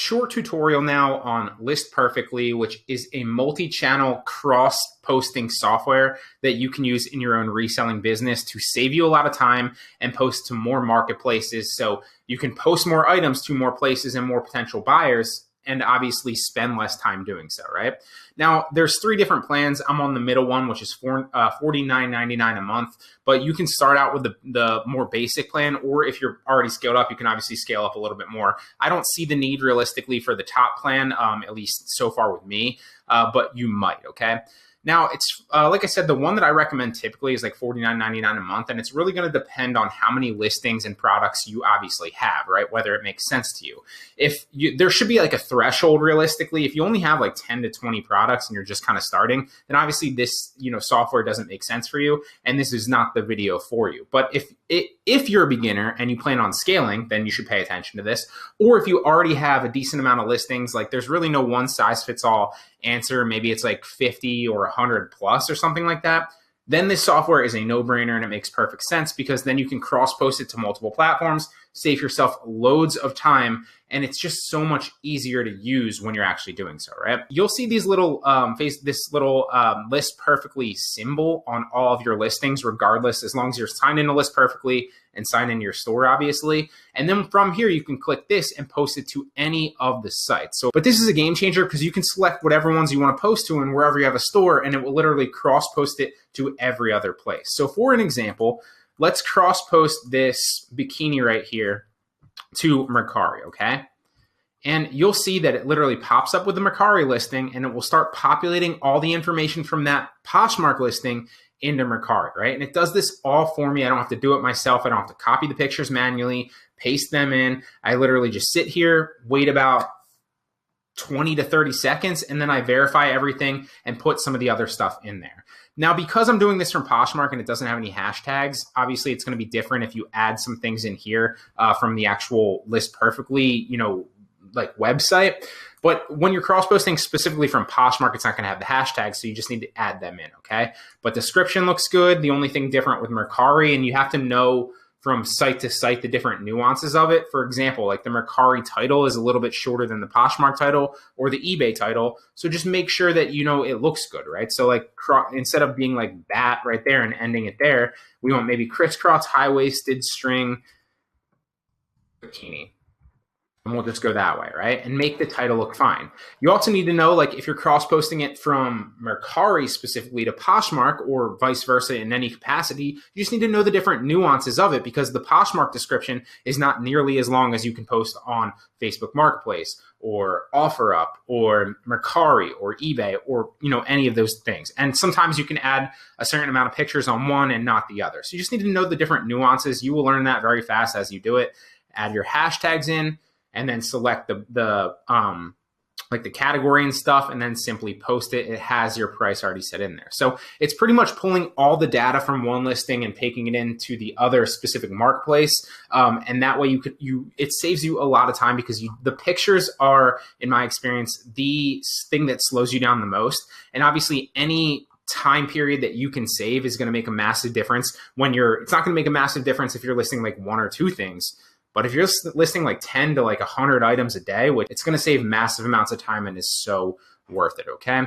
short tutorial now on List Perfectly, which is a multi-channel cross-posting software that you can use in your own reselling business to save you a lot of time and post to more marketplaces. So you can post more items to more places and more potential buyers, and obviously spend less time doing so, right? Now, there's 3 different plans. I'm on the middle one, which is $49.99 a month, but you can start out with the more basic plan, or if you're already scaled up, you can obviously scale up a little bit more. I don't see the need realistically for the top plan, at least so far with me, but you might, okay? Now, it's like I said, the one that I recommend typically is like $49.99 a month, and it's really going to depend on how many listings and products you obviously have, right? Whether it makes sense to you. There should be like a threshold realistically. If you only have like 10 to 20 products and you're just kind of starting, then obviously this software doesn't make sense for you, and this is not the video for you. But if you're a beginner and you plan on scaling, then you should pay attention to this. Or if you already have a decent amount of listings, like there's really no one size fits all answer. Maybe it's like 50 or 100 plus or something like that. Then this software is a no-brainer and it makes perfect sense, because then you can cross-post it to multiple platforms, save yourself loads of time, and it's just so much easier to use when you're actually doing so, right? You'll see these little List Perfectly symbol on all of your listings, regardless, as long as you're signed into List Perfectly and sign in your store, obviously. And then from here, you can click this and post it to any of the sites. But this is a game changer because you can select whatever ones you want to post to and wherever you have a store, and it will literally cross-post it to every other place. So for an example, let's cross-post this bikini right here to Mercari, okay? And you'll see that it literally pops up with the Mercari listing, and it will start populating all the information from that Poshmark listing into Mercari, right? And it does this all for me. I don't have to do it myself. I don't have to copy the pictures manually, paste them in. I literally just sit here, wait about 20 to 30 seconds, and then I verify everything and put some of the other stuff in there. Now, because I'm doing this from Poshmark and it doesn't have any hashtags, obviously it's going to be different if you add some things in here from the actual List Perfectly, like website. But when you're cross-posting specifically from Poshmark, it's not going to have the hashtags, so you just need to add them in, okay? But description looks good. The only thing different with Mercari, and you have to know from site to site the different nuances of it. For example, like the Mercari title is a little bit shorter than the Poshmark title or the eBay title. So just make sure that it looks good, right? So like instead of being like that right there and ending it there, we want maybe crisscross, high-waisted, string, bikini. And we'll just go that way, right? And make the title look fine. You also need to know, like, if you're cross-posting it from Mercari specifically to Poshmark or vice versa in any capacity, you just need to know the different nuances of it, because the Poshmark description is not nearly as long as you can post on Facebook Marketplace or OfferUp or Mercari or eBay or, any of those things. And sometimes you can add a certain amount of pictures on one and not the other. So you just need to know the different nuances. You will learn that very fast as you do it. Add your hashtags in, and then select the category and stuff, and then simply post it. It has your price already set in there. So it's pretty much pulling all the data from one listing and taking it into the other specific marketplace. And that way it saves you a lot of time, because the pictures are, in my experience, the thing that slows you down the most. And obviously any time period that you can save is going to make a massive difference it's not going to make a massive difference if you're listing like 1 or 2 things. But if you're listing like 10 to like 100 items a day, it's going to save massive amounts of time and is so worth it, okay?